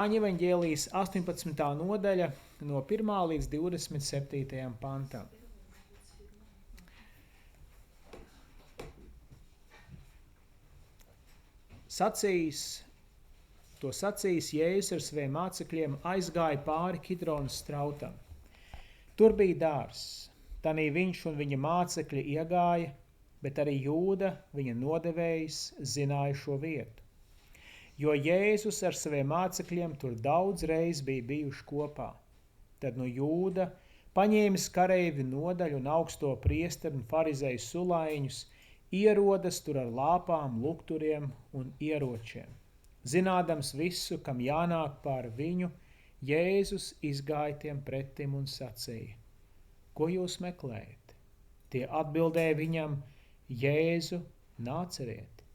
Jāņa evaņģēlijas 18. nodaļa no 1. līdz 27. pantam. To sacījis Jēzus ar saviem mācekļiem aizgāja pāri Kidronas strautam. Tur bija dārzs, tanī viņš un viņa mācekļi iegāja, bet arī Jūda, viņa nodevējs, zināja šo vietu. Jo Jēzus ar saviem mācekļiem tur daudz reiz bija bijuši kopā. Tad no Jūda, paņēmis kareivi nodaļu un augsto priesteri un farizēju sulaiņus, ierodas tur ar lāpām, lukturiem un ieročiem. Zinādams visu, kam jānāk pār viņu, Jēzus izgāja tiem pretim un sacīja: Ko jūs meklējat? Tie atbildēja viņam: Jēzu Nācereti.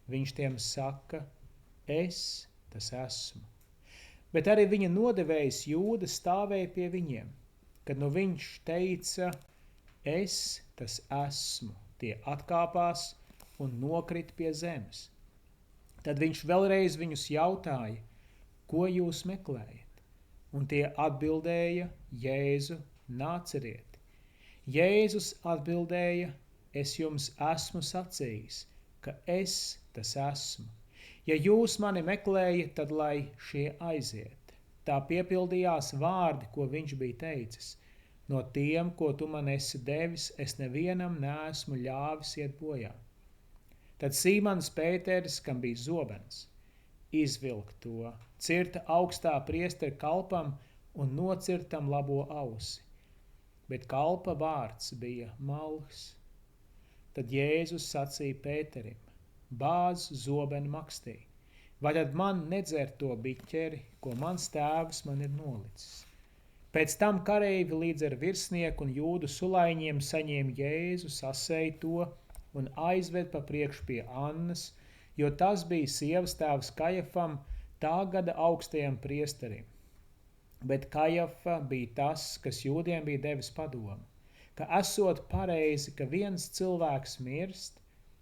Viņš tiem saka: Es tas esmu. Bet arī viņa nodevējs Jūda stāvēja pie viņiem. Kad nu viņš teica: Es tas esmu, tie atkāpās un nokrita pie zemes. Tad viņš vēlreiz viņus jautāja: Ko jūs meklējat? Un tie atbildēja: Jēzu Nācereti. Jēzus atbildēja: Es jums esmu sacījis, ka es tas esmu. Ja jūs mani meklējat, tad lai šie aiziet. Tā piepildījās vārdi, ko viņš bija teicis: No tiem, ko tu man esi devis, es nevienam neesmu ļāvis iet bojā. Tad Sīmons Pēteris, kam bija zobens, izvilka to, cirta augstā priestera kalpam un nocirtam labo ausi. Bet kalpa vārds bija malks. Tad Jēzus sacīja Pēterim: Bāz zobenu makstī, vai tad man nedzert to biķeri, ko mans tēvs man ir nolicis? Pēc tam kareivi līdz ar virsnieku un Jūdu sulaiņiem saņēma Jēzu, sasēja to un aizved pa priekšu pie Annas, jo tas bija sievas tēvs Kajafam, tā gada augstajam priesterim. Bet Kajafa bija tas, kas jūdiem bija devis padomu, ka esot pareizi, ka viens cilvēks mirst,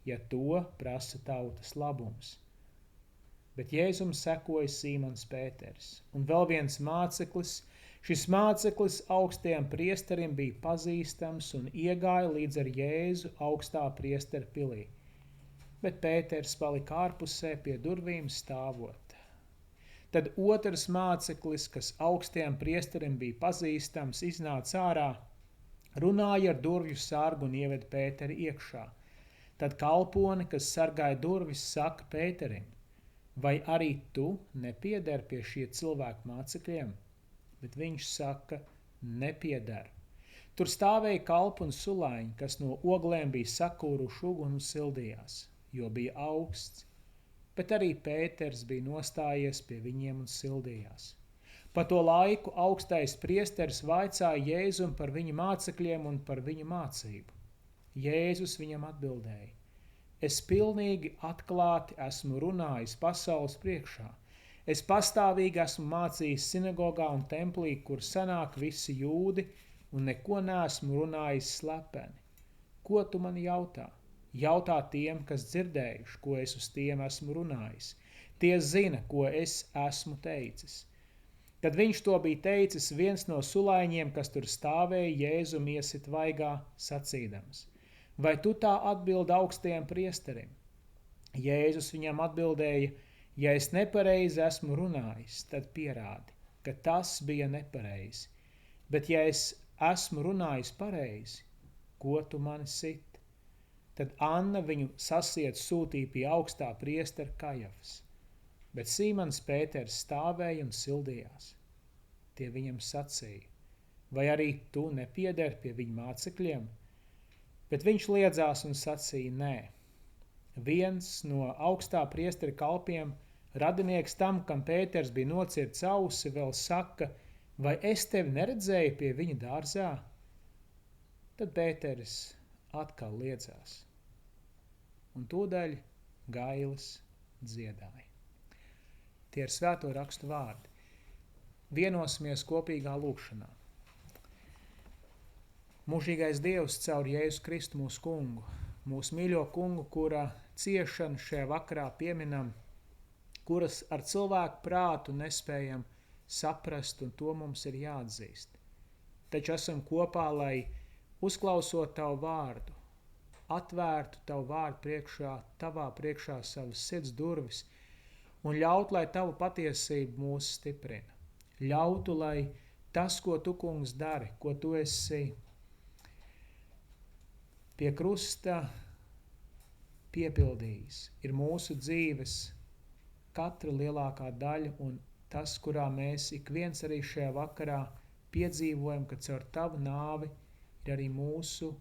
ja to prasa tautas labums. Bet Jēzum sekoja Sīmons Pēteris un vēl viens māceklis. Šis māceklis augstajam priesterim bija pazīstams un iegāja līdz ar Jēzu augstā priestera pilī. Bet Pēters palika ārpusē pie durvīm stāvot. Tad otrs māceklis, kas augstajam priesterim bija pazīstams, iznāca ārā, runāja ar durvju sargu un ieveda Pēteri iekšā. Tad kalpone, kas sargāja durvis, saka Pēterim: Vai arī tu nepieder pie šie cilvēku mācekļiem? Bet viņš saka: Nepieder. Tur stāvēja kalpi un sulaiņi, kas no oglēm bija sakūruši uguni un sildījās, jo bija augsts. Bet arī Pēters bija nostājies pie viņiem un sildījās. Pa to laiku augstais priesteris vaicāja Jēzum par viņa mācekļiem un par viņa mācību. Jēzus viņam atbildēja: Es pilnīgi atklāti esmu runājis pasaules priekšā. Es pastāvīgi esmu mācījis sinagogā un templī, kur sanāk visi jūdi, un neko neesmu runājis slepeni. Ko tu man jautā? Jautā tiem, kas dzirdējuši, ko es uz tiem esmu runājis. Tie zina, ko es esmu teicis. Kad viņš to bija teicis, viens no sulaiņiem, kas tur stāvēja, Jēzum iesit vaigā, sacīdams: Vai tu tā atbildi augstajam priesterim? Jēzus viņam atbildēja: Ja es nepareizi esmu runājis, tad pierādi, ka tas bija nepareizi. Bet ja es esmu runājis pareizi, ko tu mani sit? Tad Anna viņu sasiet sūtīja pie augstā priestera Kajafas. Bet Sīmons Pēters stāvēja un sildījās. Tie viņam sacīja: Vai arī tu nepieder pie viņa mācekļiem? Bet viņš liedzās un sacīja: Nē. Viens no augstā priestera kalpiem, radinieks tam, kam Pēters bija nocirts ausi, vēl saka: Vai es tevi neredzēju pie viņa dārzā? Tad Pēteris atkal liedzās. Un tūdaļ gailis dziedāja. Tie ir svēto rakstu vārdi. Vienosimies kopīgā lūgšanā. Mūžīgais Dievs, caur Jēzu Kristu mūsu kungu, mūsu mīļo kungu, kura ciešanu šajā vakarā pieminam, kuras ar cilvēku prātu nespējam saprast, un to mums ir jāatzīst. Taču esam kopā, lai uzklausot tavu vārdu, atvērtu tavu vārdu priekšā, tavā priekšā savas sirds durvis un ļaut, lai tava patiesība mūs stiprina. Ļautu, lai tas, ko tu, kungs, dari, ko tu esi pie krusta piepildījis, ir mūsu dzīves katra lielākā daļa un tas, kurā mēs ik viens arī šajā vakarā piedzīvojam, ka caur tavu nāvi ir arī mūsu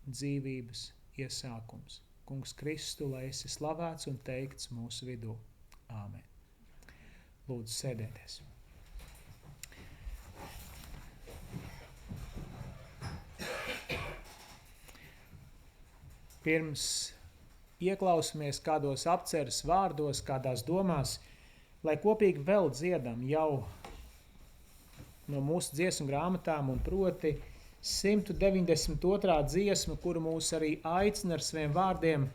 dzīvības iesākums. Kungs Kristu, lai esi slavēts un teikts mūsu vidū. Āmen. Lūdzu, sēdieties. Pirms ieklausamies kādos apceres vārdos, kādās domās, lai kopīgi vēl dziedam jau no mūsu dziesmu grāmatām, un proti 192. dziesma, kuru mūs arī aicina ar saviem vārdiem,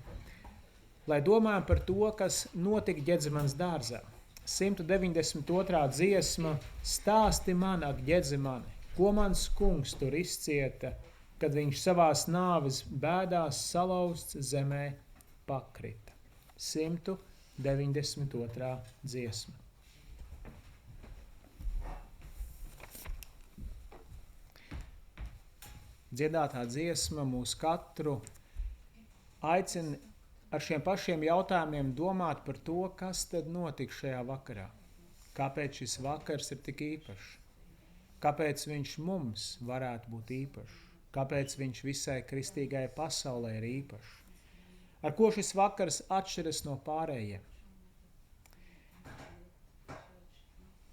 lai domājam par to, kas notika Ģedzemanas dārzā. 192. dziesma: Stāsti man, ak, Ģedzemane, ko mans kungs tur izcieta, kad viņš savās nāves bēdās salauzts zemē pakrita. 192. dziesma. Dziedātā dziesma mūs katru aicina ar šiem pašiem jautājumiem domāt par to, kas tad notika šajā vakarā. Kāpēc šis vakars ir tik īpašs? Kāpēc viņš mums varētu būt īpašs? Kāpēc viņš visai kristīgai pasaulē ir īpašs? Ar ko šis vakars atšķiras no pārējiem?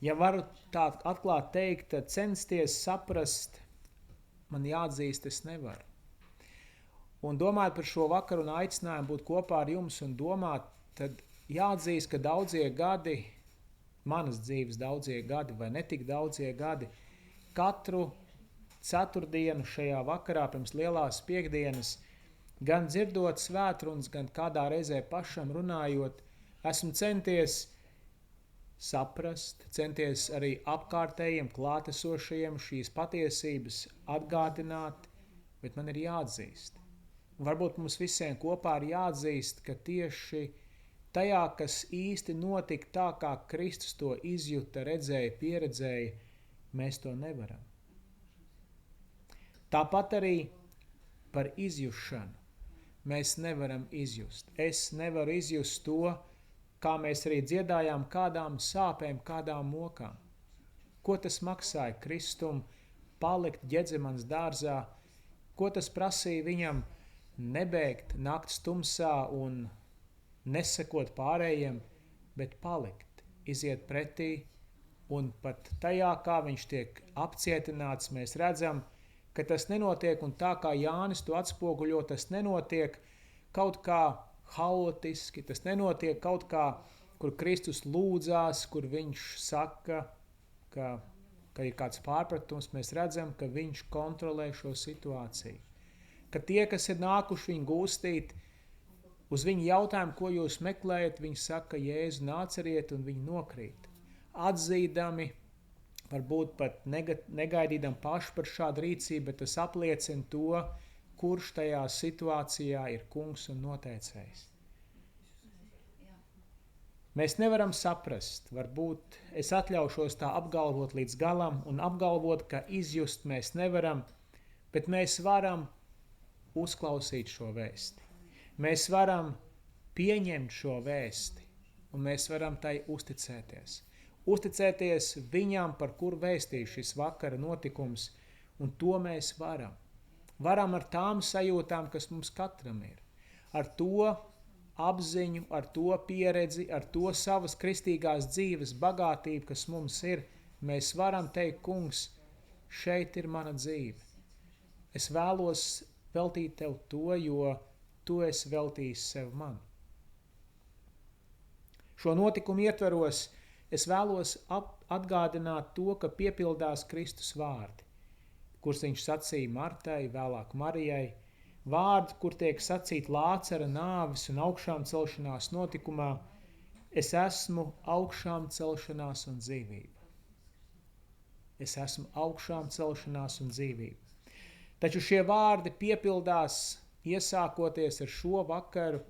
Ja varu tā atklāt teikt, tad censties saprast, man jāatzīst, es nevaru. Un domāt par šo vakaru un aicinājumu būt kopā ar jums un domāt, tad jāatzīst, ka daudzie gadi, manas dzīves daudzie gadi vai netik daudzie gadi, katru ceturtdienu šajā vakarā pirms lielās piekdienas, gan dzirdot svētrunas, gan kādā reizē pašam runājot, esmu centies saprast, centies arī apkārtējiem klātesošajiem šīs patiesības atgādināt, bet man ir jāatzīst. Un varbūt mums visiem kopā ir jāatzīst, ka tieši tajā, kas īsti notika tā, kā Kristus to izjuta, redzēja, pieredzēja, mēs to nevaram. Tāpat arī par izjušanu mēs nevaram izjust. Es nevaru izjust to, kā mēs arī dziedājām, kādām sāpēm, kādām mokām. Ko tas maksāja Kristum palikt Ģedzemanas dārzā? Ko tas prasīja viņam nebēgt nakts tumsā un nesekot pārējiem, bet palikt, iziet pretī, un pat tajā, kā viņš tiek apcietināts, mēs redzam, ka tas nenotiek, un tā kā Jānis to atspoguļo, tas nenotiek kaut kā haotiski, tas nenotiek kaut kā, kur Kristus lūdzās, kur viņš saka, ka ir kāds pārpratums, mēs redzam, ka viņš kontrolē šo situāciju. Ka tie, kas ir nākuši viņu gūstīt, uz viņu jautājumu, ko jūs meklējat, viņi saka, Jēzu nāceriet, un viņi nokrīt. Atzīdami, varbūt pat negaidīdam paši par šādu rīcību, bet tas apliecina to, kurš tajā situācijā ir kungs un noteicējs. Mēs nevaram saprast, varbūt es atļaušos tā apgalvot līdz galam un apgalvot, ka izjust mēs nevaram, bet mēs varam uzklausīt šo vēsti. Mēs varam pieņemt šo vēsti un mēs varam tai uzticēties. Uzticēties viņam, par kuru vēstīja šis vakara notikums, un to mēs varam. Varam ar tām sajūtām, kas mums katram ir. Ar to apziņu, ar to pieredzi, ar to savas kristīgās dzīves bagātību, kas mums ir, mēs varam teikt, kungs, šeit ir mana dzīve. Es vēlos veltīt tev to, jo tu esi veltījis sev man. Šo notikumu ietveros es vēlos atgādināt to, ka piepildās Kristus vārdi, kurus viņš sacīja Martai, vēlāk Marijai, vārdi, kur tiek sacīt Lācara nāves un augšām celšanās notikumā, Es esmu augšām celšanās un dzīvība. Es esmu augšām celšanās un dzīvība. Taču šie vārdi piepildās iesākoties ar šo vakaru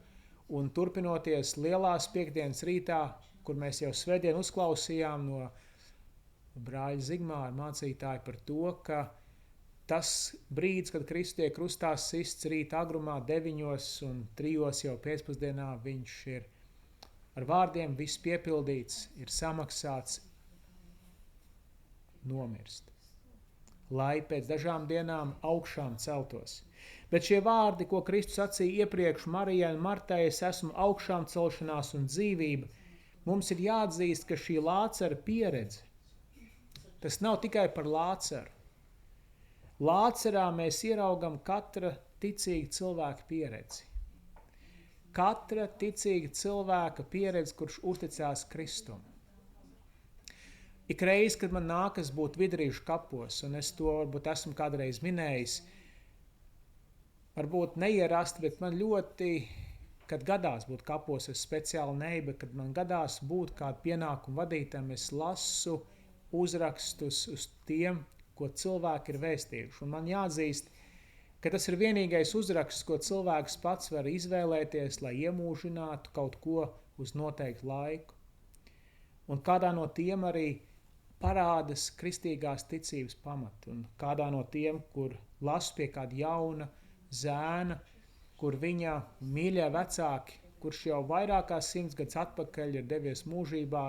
un turpinoties lielās piekdienas rītā, kur mēs jau svētdien uzklausījām no brāļa Zigmāra mācītāja par to, ka tas brīdis, kad Kristus tiek krustā sists rīta agrumā 9 un 3 jau pēcpusdienā, viņš ir ar vārdiem viss piepildīts, ir samaksāts, nomirst, lai pēc dažām dienām augšām celtos. Bet šie vārdi, ko Kristus sacīja iepriekš Marijai un Martai, es esmu augšām celšanās un dzīvība, mums ir jāatzīst, ka šī Lācara pieredze, tas nav tikai par Lācaru. Lācarā mēs ieraugam katra ticīga cilvēka pieredzi. Katra ticīga cilvēka pieredze, kurš uzticās Kristum. Ikreiz, kad man nākas būt Vidrīšu kapos, un es to varbūt esmu kādreiz minējis, varbūt neierasti, bet man ļoti, kad gadās būt kapos, es speciāli ne, bet kad man gadās būt kādu pienākumu vadītājiem, es lasu uzrakstus uz tiem, ko cilvēki ir vēstījuši. Un man jāatzīst, ka tas ir vienīgais uzraksts, ko cilvēks pats var izvēlēties, lai iemūžinātu kaut ko uz noteiktu laiku. Un kādā no tiem arī parādas kristīgās ticības pamatu. Un kādā no tiem, kur lasu pie kāda jauna zēna, kur viņa mīļie vecāki, kurš jau vairākās 100 gadus atpakaļ ir devies mūžībā,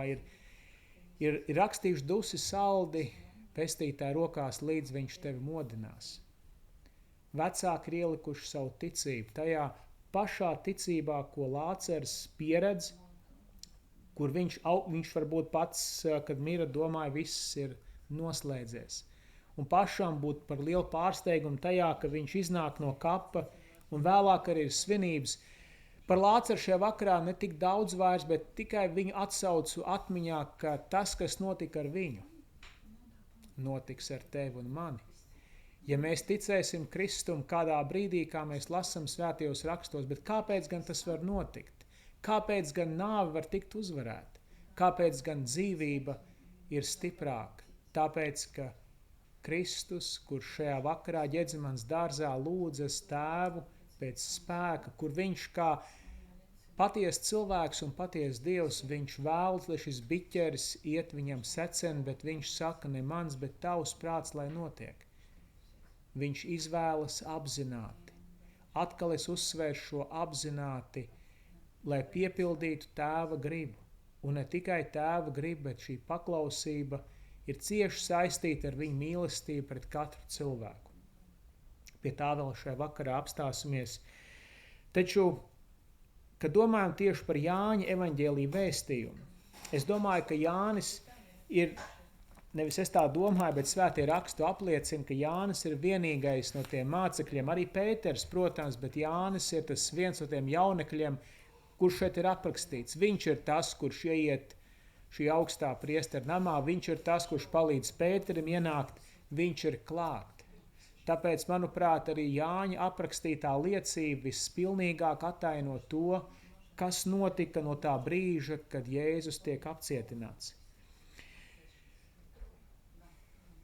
ir rakstījuši dusi saldi pestītāja rokās, līdz viņš tevi modinās. Vecāki ir ielikuši savu ticību tajā pašā ticībā, ko Lācars pieredz, kur viņš varbūt pats, kad mira, domāja, viss ir noslēdzies. Un pašam būt par lielu pārsteigumu tajā, ka viņš iznāk no kapa un vēlāk arī ir svinības. Par Lācaru šajā vakarā ne tik daudz vairs, bet tikai viņu atsaucu atmiņā, ka tas, kas notika ar viņu, notiks ar tevi un mani. Ja mēs ticēsim Kristum kādā brīdī, kā mēs lasām svētajos rakstos, bet kāpēc gan tas var notikt? Kāpēc gan nāve var tikt uzvarēta? Kāpēc gan dzīvība ir stiprāka? Tāpēc, ka Kristus, kurš šajā vakarā Ģedzemanas dārzā lūdzas Tēvu pēc spēka, kur viņš kā paties cilvēks un paties Dievs, viņš vēlas, lai šis biķeris iet viņam secen, bet viņš saka, ne mans, bet tavs prāts, lai notiek. Viņš izvēlas apzināti. Atkal es uzsvēršu šo apzināti, lai piepildītu Tēva gribu. Un ne tikai Tēva gribu, bet šī paklausība ir cieši saistīta ar viņa mīlestību pret katru cilvēku. Pie tā vēl šajā vakarā apstāsimies. Taču, kad domājam tieši par Jāņa evaņģēlija vēstījumu, es domāju, ka Jānis ir, nevis es tā domāju, bet svētie rakstu apliecina, ka Jānis ir vienīgais no tiem mācekļiem, arī Pēters, protams, bet Jānis ir tas viens no tiem jaunekļiem, kurš šeit ir aprakstīts. Viņš ir tas, kurš ieiet šī augstā priestera namā, viņš ir tas, kurš palīdz Pēterim ienākt, viņš ir klāt. Tāpēc, manuprāt, arī Jāņa aprakstītā liecība vispilnīgāk ataino to, kas notika no tā brīža, kad Jēzus tiek apcietināts.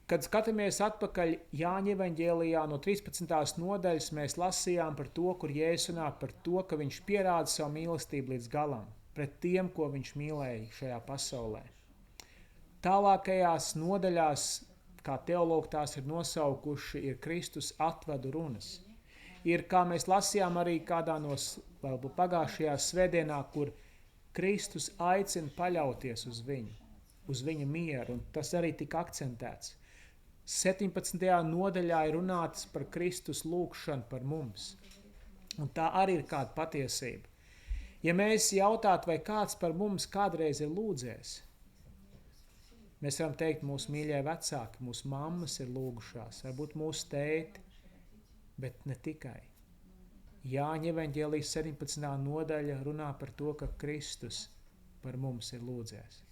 Kad skatāmies atpakaļ Jāņa evaņģēlijā no 13. nodaļas, mēs lasījām par to, kur Jēzus runā par to, ka viņš pierāda savu mīlestību līdz galam, pret tiem, ko viņš mīlēja šajā pasaulē. Tālākajās nodaļās, kā teologi tās ir nosaukuši, ir Kristus atvadu runas. Ir, kā mēs lasījām arī kādā no pagājušajā svētdienā, kur Kristus aicina paļauties uz viņu, uz viņa mieru, un tas arī tika akcentēts. 17. nodaļā ir runāts par Kristus lūgšanu par mums. Un tā arī ir kāda patiesība. Ja mēs jautātu, vai kāds par mums kādreiz ir lūdzējis, mēs varam teikt, mūsu mīļie vecāki, mūsu mammas ir lūgušās, varbūt mūsu tēti, bet ne tikai. Jāņa evaņģēlijas 17. nodaļa runā par to, ka Kristus par mums ir lūdzējis.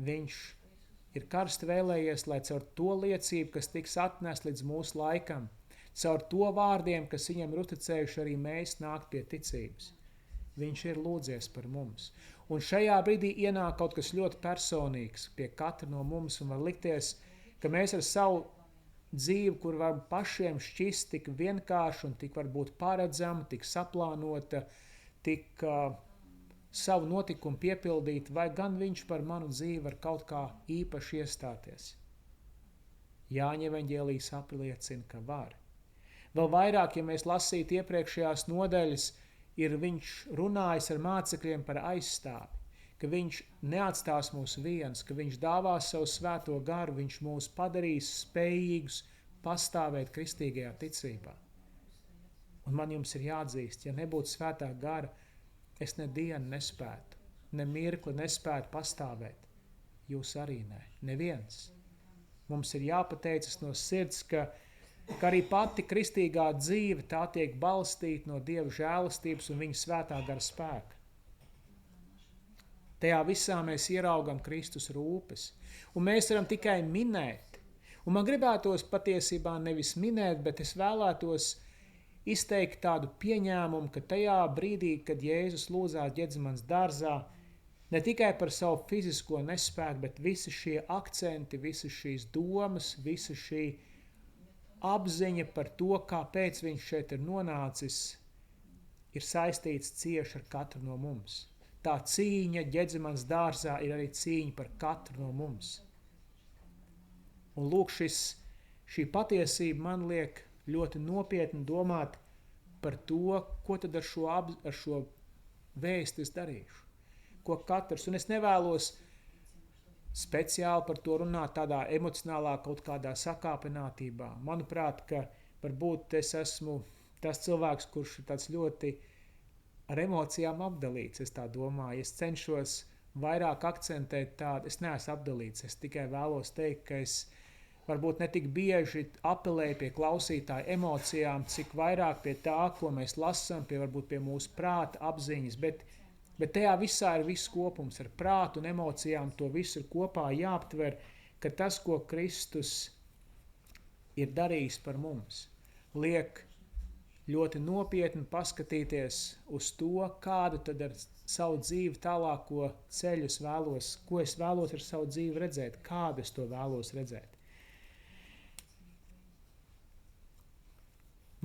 Viņš ir karsti vēlējies, lai caur to liecību, kas tiks atnest līdz mūsu laikam, caur to vārdiem, kas viņam ir uzticējuši, arī mēs nākt pie ticības. Viņš ir lūdzies par mums. Un šajā brīdī ienāk kaut kas ļoti personīgs pie katra no mums un var likties, ka mēs ar savu dzīvi, kur var pašiem šķist tik vienkārši un tik varbūt paredzama, tik saplānota, tik savu notikumu piepildīt, vai gan viņš par manu dzīvi var kaut kā īpaši iestāties. Jāņa evaņģēlijas apliecina, ka var. Vēl vairāk, ja mēs lasītu iepriekšējās nodaļas, ir viņš runājis ar mācekļiem par aizstāvi, ka viņš neatstās mūs viens, ka viņš dāvās savu svēto garu, viņš mūs padarīs spējīgus pastāvēt kristīgajā ticībā. Un man jums ir jāatzīst, ja nebūtu svētā gara, es ne dienu nespētu, ne mirkli nespētu pastāvēt. Jūs arī ne, neviens. Mums ir jāpateicas no sirds, ka arī pati kristīgā dzīve tā tiek balstīta no Dieva žēlastības un viņa svētā gara spēka. Tajā visā mēs ieraugam Kristus rūpes, un mēs varam tikai minēt. Un man gribētos patiesībā nevis minēt, bet es vēlētos izteikt tādu pieņēmumu, ka tajā brīdī, kad Jēzus lūdzās Ģedzemanas dārzā, ne tikai par savu fizisko nespēku, bet visi šie akcenti, visas šīs domas, visa šī apziņa par to, kāpēc viņš šeit ir nonācis, ir saistīts cieši ar katru no mums. Tā cīņa Ģedzemanas dārzā ir arī cīņa par katru no mums. Un lūk, šī patiesība man liek ļoti nopietni domāt par to, ko tad ar šo vēstu es darīšu. Ko katrs, un es nevēlos speciāli par to runāt tādā emocionālā kaut kādā sakāpinātībā. Manuprāt, ka varbūt es esmu tas cilvēks, kurš ir tāds ļoti ar emocijām apdalīts, es tā domāju. Es cenšos vairāk akcentēt tādu, es neesmu apdalīts, es tikai vēlos teikt, ka es varbūt ne tik bieži apelēju pie klausītāju emocijām, cik vairāk pie tā, ko mēs lasām, varbūt pie mūsu prāta apziņas, bet tajā visā ir viss kopums ar prātu un emocijām, to visu ir kopā jāaptver, ka tas, ko Kristus ir darījis par mums, liek ļoti nopietni paskatīties uz to, kādu tad ar savu dzīvi tālāko ceļu es vēlos, ko es vēlos ar savu dzīvi redzēt, kādu es to vēlos redzēt.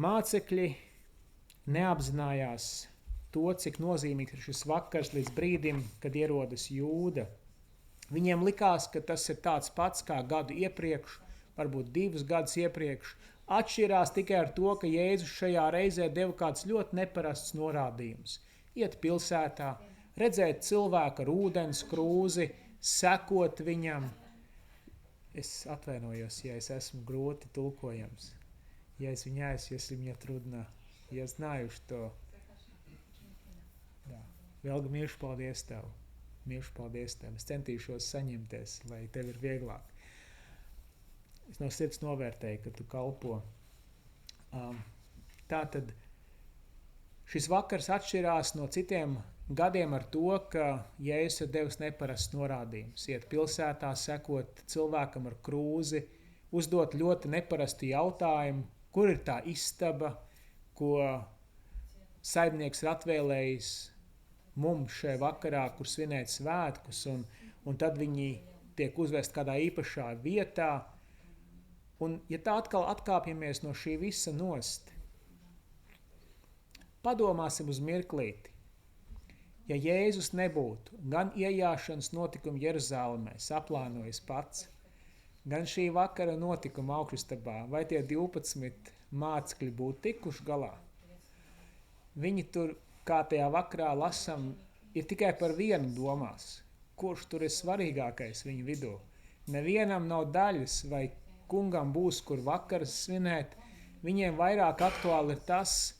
Mācekļi neapzinājās to, cik nozīmīgs ir šis vakars līdz brīdim, kad ierodas Jūda. Viņiem likās, ka tas ir tāds pats kā gadu iepriekš, varbūt 2 gadus iepriekš. Atšķirās tikai ar to, ka Jēzus šajā reizē deva kāds ļoti neparasts norādījums. Iet pilsētā, redzēt cilvēku ar ūdens krūzi, sekot viņam. Es atvainojos, ja es esmu grūti tulkojams. Я извиняюсь, если мне трудно. Я знаю, что... Да. Velga, mīļš, paldies tev. Mīļš, paldies tev. Es centīšos saņemties, lai tev ir vieglāk. Es no sirds novērtēju, ka tu kalpo. Tātad šis vakars atšķirās no citiem gadiem ar to, ka Jēzus ir devis neparasts norādījums. Iet pilsētā, sekot cilvēkam ar krūzi, uzdot ļoti neparastu jautājumu, kur ir tā istaba, ko saimnieks ir atvēlējis mums šajā vakarā, kur svinēt svētkus, un tad viņi tiek uzvest kādā īpašā vietā. Un, ja tā atkal atkāpjamies no šī visa nost, padomāsim uz mirklīti. Ja Jēzus nebūtu gan iejāšanas notikumu Jeruzālēmē saplānojis pats, gan šī vakara notikuma augšstabā, vai tie 12 mācekļi būtu tikuši galā. Viņi tur, kā tajā vakarā lasam, ir tikai par vienu domās, kurš tur ir svarīgākais viņu vidū. Nevienam nav daļas, vai kungam būs, kur vakaras svinēt. Viņiem vairāk aktuāli ir tas,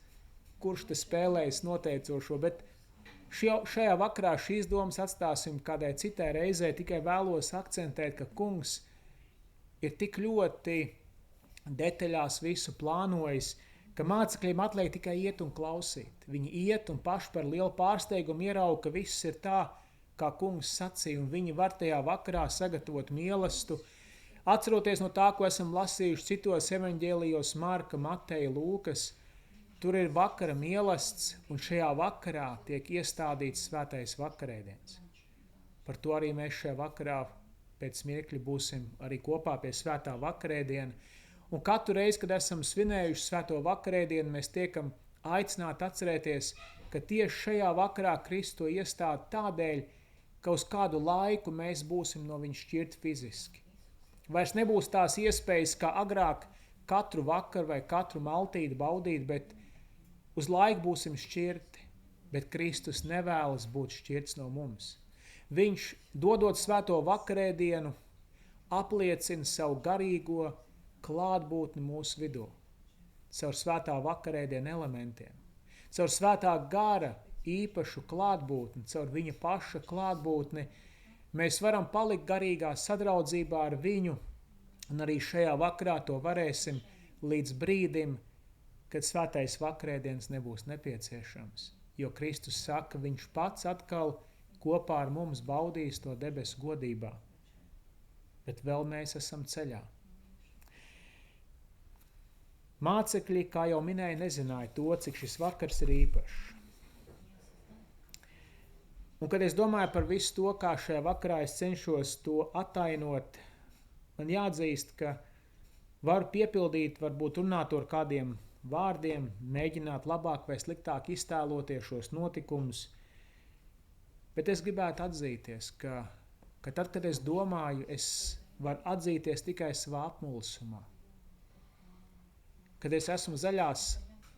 kurš te spēlējas noteicošo, bet šajā vakarā šīs domas atstāsim kādai citai reizē, tikai vēlos akcentēt, ka kungs ir tik ļoti detaļās visu plānojis, ka mācekļiem atliek tikai iet un klausīt. Viņi iet un paši par lielu pārsteigumu ierauga, ka viss ir tā, kā kungs sacīja, un viņi var tajā vakarā sagatavot mielastu. Atceroties no tā, ko esam lasījuši citos evaņģēlijos Marka, Mateja, Lūkas, tur ir vakara mielasts, un šajā vakarā tiek iestādīts svētais vakarēdiens. Par to arī mēs šajā vakarā pēc mirkļa būsim arī kopā pie svētā vakarēdiena. Un katru reizi, kad esam svinējuši svēto vakarēdienu, mēs tiekam aicināti atcerēties, ka tieši šajā vakarā Kristus to iestāda tādēļ, ka uz kādu laiku mēs būsim no viņa šķirti fiziski. Vairs nebūs tās iespējas, kā agrāk katru vakaru vai katru maltīti baudīt, bet uz laiku būsim šķirti, bet Kristus nevēlas būt šķirts no mums. Viņš, dodot svēto vakarēdienu, apliecina savu garīgo klātbūtni mūsu vidū, caur svētā vakarēdiena elementiem, caur svētā gara īpašu klātbūtni, caur viņa paša klātbūtni, mēs varam palikt garīgā sadraudzībā ar viņu, un arī šajā vakarā to varēsim līdz brīdim, kad svētais vakarēdiens nebūs nepieciešams, jo Kristus saka, viņš pats atkal kopā ar mums baudīs to debesu godībā, bet vēl mēs esam ceļā. Mācekļi, kā jau minēju, nezināja to, cik šis vakars ir īpašs. Un, kad es domāju par visu to, kā šajā vakarā es cenšos to attainot, man jāatzīst, ka varu piepildīt, varbūt runāt ar kādiem vārdiem, mēģināt labāk vai sliktāk iztēloties šos notikumus, bet es gribētu atzīties, ka tad, kad es domāju, es varu atzīties tikai savā apmulsumā. Kad es esmu zaļās,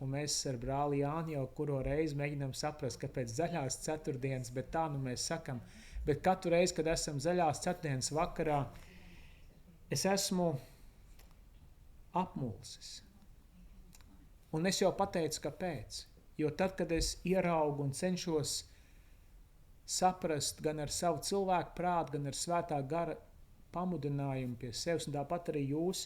un mēs ar brāli Jāni jau kuro reizi mēģinām saprast, kāpēc zaļās ceturtdienas, bet tā nu mēs sakam, bet katru reizi, kad esam zaļās ceturtdienas vakarā, es esmu apmulsis. Un es jau pateicu, kāpēc. Jo tad, kad es ieraugu un cenšos saprast gan ar savu cilvēku prātu, gan ar svētā gara pamudinājumu pie sevis, un tāpat arī jūs,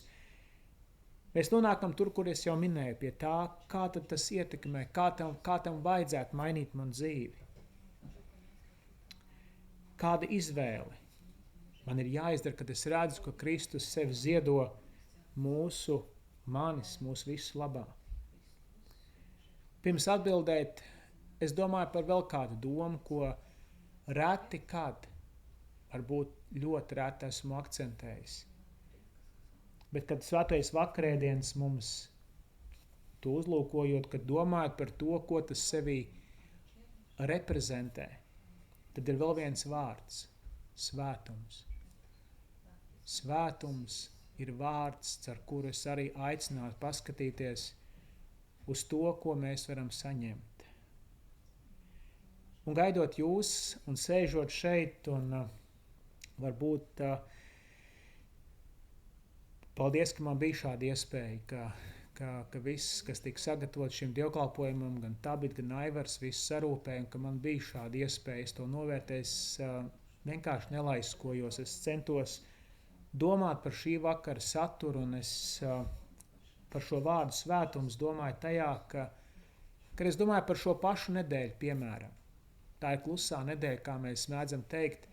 mēs nonākam tur, kur es jau minēju, pie tā, kā tad tas ietekmē, kā tam vajadzētu mainīt man dzīvi. Kāda izvēle man ir jāizdara, kad es redzu, ka Kristus sevi ziedo mūsu visu labā. Pirms atbildēt, es domāju par vēl kādu domu, ko reti kad, varbūt ļoti reti esmu akcentējis. Bet, kad svētais vakarēdiens mums to uzlūkojot, kad domājot par to, ko tas sevī reprezentē, tad ir vēl viens vārds – svētums. Svētums ir vārds, ar kuru es arī aicinātu paskatīties uz to, ko mēs varam saņemt. Un gaidot jūs un sēžot šeit, un varbūt paldies, ka man bija šāda iespēja, ka viss, kas tika sagatavots šim dievkalpojumam, gan Tabit, gan Aivars, viss sarūpēja, un ka man bija šāda iespēja, es to novērtēju, es vienkārši nelaiskojos, es centos domāt par šī vakara saturu, un es par šo vārdu svētums domāju tajā, ka es domāju par šo pašu nedēļu, piemēram. Tā ir klusā nedēļa, kā mēs mēdzam teikt,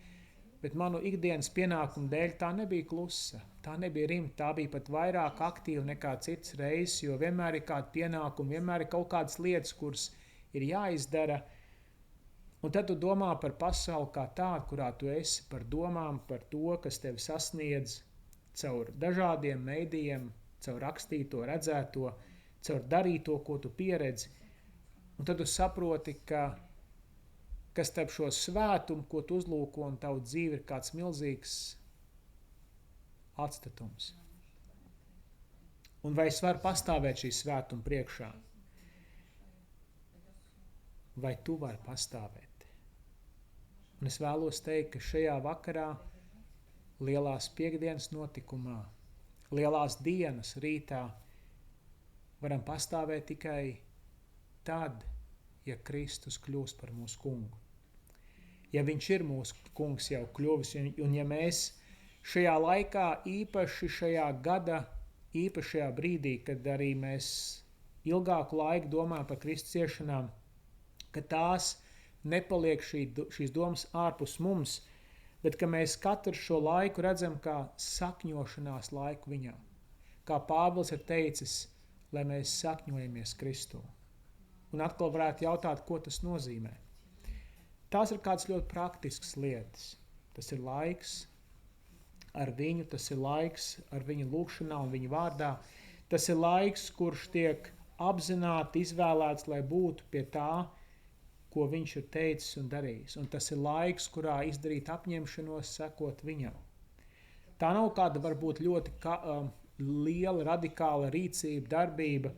bet manu ikdienas pienākumu dēļ tā nebija klusa, tā nebija rimta, tā bija pat vairāk aktīva nekā cits reizes, jo vienmēr ir kādi pienākumi, vienmēr ir kaut kādas lietas, kuras ir jāizdara, un tad tu domā par pasauli kā tādu, kurā tu esi, par domām, par to, kas tevi sasniedz caur dažādiem mēdījiem, caur rakstīto, redzēto, caur darīto, ko tu pieredzi, un tad tu saproti, ka starp šo svētumu, ko tu uzlūko, un tavu dzīvi ir kāds milzīgs atstatums. Un vai es varu pastāvēt šī svētuma priekšā? Vai tu vari pastāvēt? Un es vēlos teikt, ka šajā vakarā, lielās piekdienas notikumā, lielās dienas rītā, varam pastāvēt tikai tad, ja Kristus kļūs par mūsu kungu. Ja viņš ir mūsu kungs jau kļuvis, un ja mēs šajā laikā, īpaši šajā gada, īpašajā brīdī, kad arī mēs ilgāku laiku domājam par Kristus ciešanām, ka tās nepaliek šīs domas ārpus mums, bet ka mēs katru šo laiku redzam kā sakņošanās laiku viņā. Kā Pāvils ir teicis, lai mēs sakņojamies Kristū. Un atkal varētu jautāt, ko tas nozīmē. Tās ir kādas ļoti praktiskas lietas. Tas ir laiks ar viņu, tas ir laiks ar viņu lūgšanā un viņu vārdā. Tas ir laiks, kurš tiek apzināti izvēlēts, lai būtu pie tā, ko viņš ir teicis un darījis. Un tas ir laiks, kurā izdarīt apņemšanos, sekot viņam. Tā nav kāda varbūt ļoti liela, radikāla rīcība, darbība,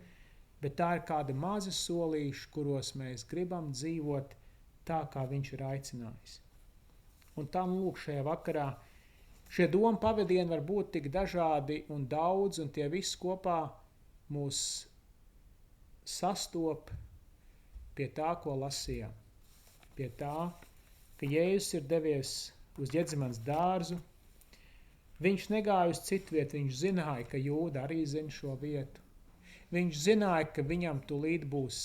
bet tā ir kāda maza solīša, kuros mēs gribam dzīvot tā, kā viņš ir aicinājis. Un tā lūk šajā vakarā. Šie domu pavadieni var būt tik dažādi un daudz, un tie visi kopā mūs sastop pie tā, ko lasījām. Pie tā, ka Jēzus ir devies uz Ģedzemanes dārzu. Viņš negāja uz citu vietu, viņš zināja, ka Jūda arī zina šo vietu. Viņš zināja, ka viņam tūlīt būs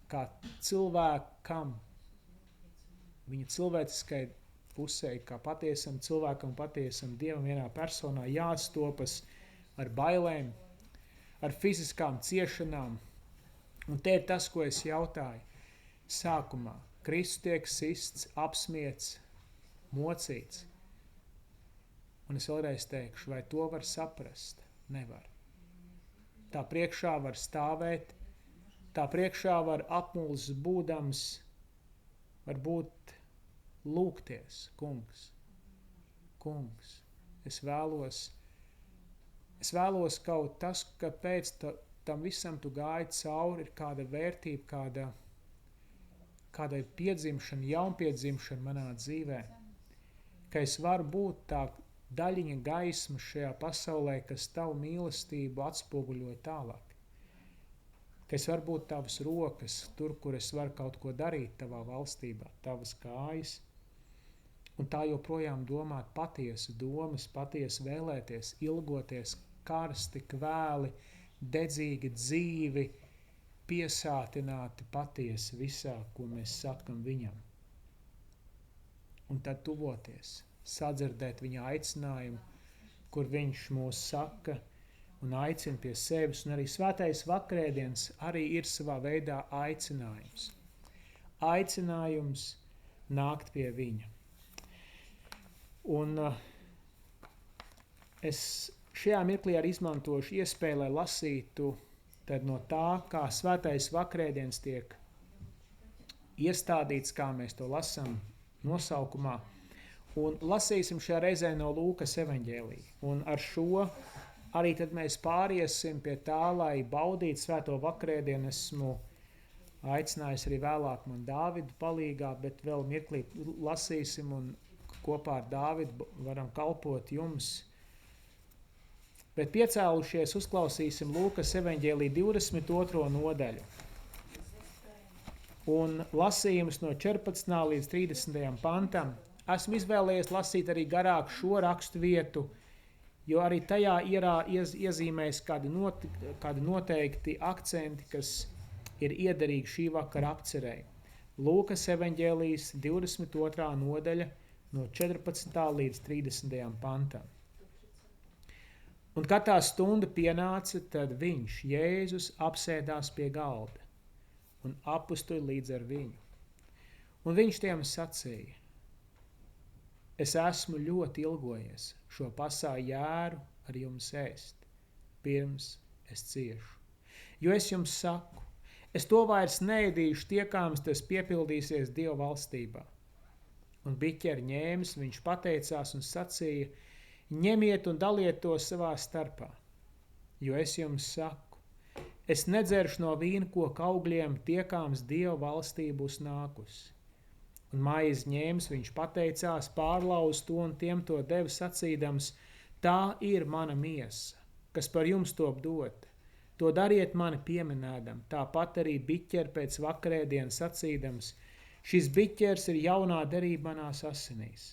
kā cilvēkam, viņa cilvēciskai pusē, kā patiesam cilvēkam, patiesam Dievam vienā personā jāstopas ar bailēm, ar fiziskām ciešanām. Un te ir tas, ko es jautāju sākumā. Kristus tiek sists, apsmiets, mocīts. Un es vēlreiz teikšu, vai to var saprast? Nevar. Tā priekšā var stāvēt, tā priekšā var apmulsis būdams, varbūt lūgties, kungs, es vēlos kaut tas, ka pēc tam visam tu gāji cauri, ir kāda vērtība, kāda piedzimšana, jaunpiedzimšana manā dzīvē, ka es varu būt tā daļiņa gaisma šajā pasaulē, kas tavu mīlestību atspoguļo tālāk. Ka es varu būt tavas rokas, tur, kur es varu kaut ko darīt tavā valstībā, tavas kājas. Un tā joprojām domāt patiesi domas, patiesi vēlēties, ilgoties, karsti, kvēli, dedzīgi, dzīvi, piesātināti patiesi visā, ko mēs sakam viņam. Un tad tuvoties, sadzirdēt viņa aicinājumu, kur viņš mūs saka un aicina pie sevis. Un arī svētais vakarēdiens arī ir savā veidā aicinājums. Aicinājums nākt pie viņa. Un es šajā mirklī arī izmantošu iespēju, lai lasītu tad no tā, kā svētais vakarēdiens tiek iestādīts, kā mēs to lasām nosaukumā. Un lasīsim šajā reizē no Lūkas evaņģēlija. Un ar šo arī tad mēs pāriesim pie tā, lai baudītu svēto vakarēdienu. Esmu aicinājis arī vēlāk man Dāvidu palīgā, bet vēl mirklī lasīsim un kopā ar Dāvidu varam kalpot jums. Bet piecēlušies uzklausīsim Lūkas evaņģēlija 22. nodaļu. Un lasījums no 14. līdz 30. pantam. Esmu izvēlējies lasīt arī garāk šo rakstu vietu, jo arī tajā iezīmēs kādi noteikti akcenti, kas ir iederīgi šī vakara apcerē. Lūkas evaņģēlijas 22. nodaļa no 14. līdz 30. pantam. Un kad tā stunda pienāca, tad viņš, Jēzus, apsēdās pie galda un apstuļi līdz ar viņu. Un viņš tiem sacīja: Es esmu ļoti ilgojies šo pasāju jēru ar jums ēst, pirms es ciešu. Jo es jums saku, es to vairs neēdīšu tiekāms tas piepildīsies Dieva valstībā. Un biķeri ņēmis, viņš pateicās un sacīja: Ņemiet un daliet to savā starpā, jo es jums saku, es nedzeršu no vīnkoka augļiem tiekāms Dieva valstība būs nākusi. Un maizi ņēmis, viņš pateicās, pārlauz to un tiem to deva sacīdams: Tā ir mana miesa, kas par jums top dota. To dariet mani pieminēdam, tāpat arī biķeri pēc vakarēdienas sacīdams: Šis biķers ir jaunā derība manās asinīs,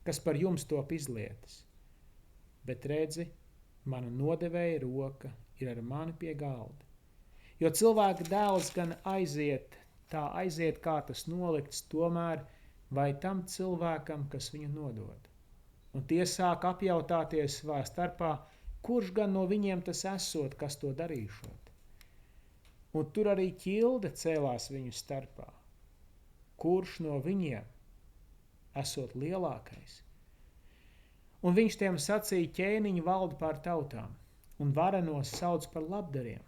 kas par jums top izlietas. Bet redzi, mana nodevēja roka ir ar mani pie galda. Jo cilvēka dēls gan aiziet, tā aiziet, kā tas nolikts, tomēr vai tam cilvēkam, kas viņu nodod. Un tie sāk apjautāties savā starpā, kurš gan no viņiem tas esot, kas to darīšot. un tur arī ķilde cēlās viņu starpā. Kurš no viņiem esot lielākais? Un viņš tiem sacīja, ķēniņi valda pār tautām, un varenos sauc par labdariem,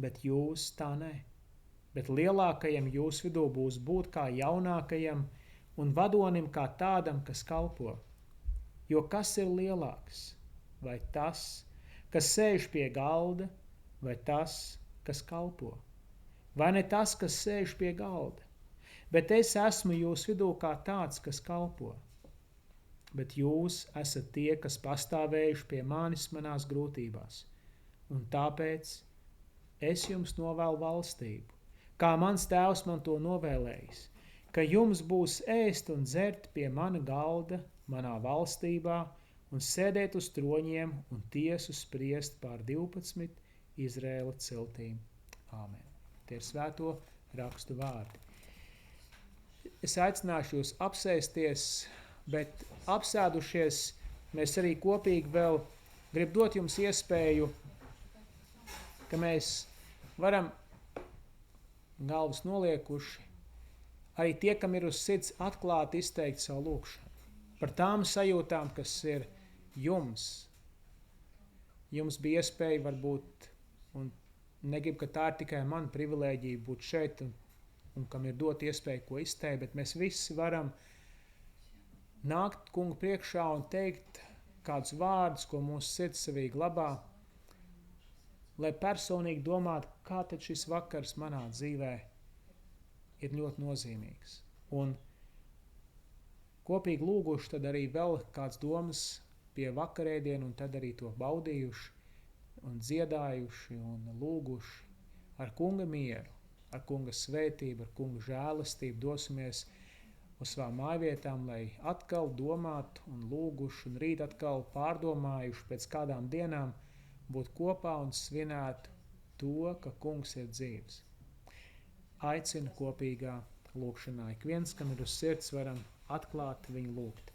bet jūs tā ne. Bet lielākajam jūs vidū būs būt kā jaunākajam, un vadonim kā tādam, kas kalpo. Jo kas ir lielāks? Vai tas, kas sēž pie galda, vai tas, kas kalpo? Vai ne tas, kas sēž pie galda? Bet es esmu jūs vidū kā tāds, kas kalpo. Bet jūs esat tie, kas pastāvējuši pie manis manās grūtībās. Un tāpēc es jums novēlu valstību, kā mans tēvs man to novēlējis, ka jums būs ēst un dzert pie mana galda, manā valstībā, un sēdēt uz troņiem un tiesu spriest pār 12 Izraēla ciltīm. Āmen. Tie ir svēto rakstu vārdi. Es aicināšu jūs apsēsties, bet apsēdušies, mēs arī kopīgi vēl grib dot jums iespēju, ka mēs varam galvas noliekuši, arī tie, kam ir uz sirds atklāti izteikt savu lūgšanu. Par tām sajūtām, kas ir jums. Jums bija iespēja varbūt, un negribu, ka tā ir tikai mana privilēģija būt šeit, un kam ir dot iespēju, ko izteikt, bet mēs visi varam nākt kungu priekšā un teikt kādus vārdus, ko mūsu sirds sevī glabā, lai personīgi domātu, kā tad šis vakars manā dzīvē ir ļoti nozīmīgs. Un kopīgi lūguši tad arī vēl kāds domas pie vakarēdienu, un tad arī to baudījuši un dziedājuši un lūguši ar kunga mieru, ar kunga svētību, ar kunga žēlastību dosimies uz savām mājvietām, lai atkal domātu un lūguši un rīt atkal pārdomājuši pēc kādām dienām būt kopā un svinētu to, ka kungs ir dzīvs. Aicinu kopīgā lūgšanā. Ik viens, kam ir uz sirds, varam atklāt viņu lūgt.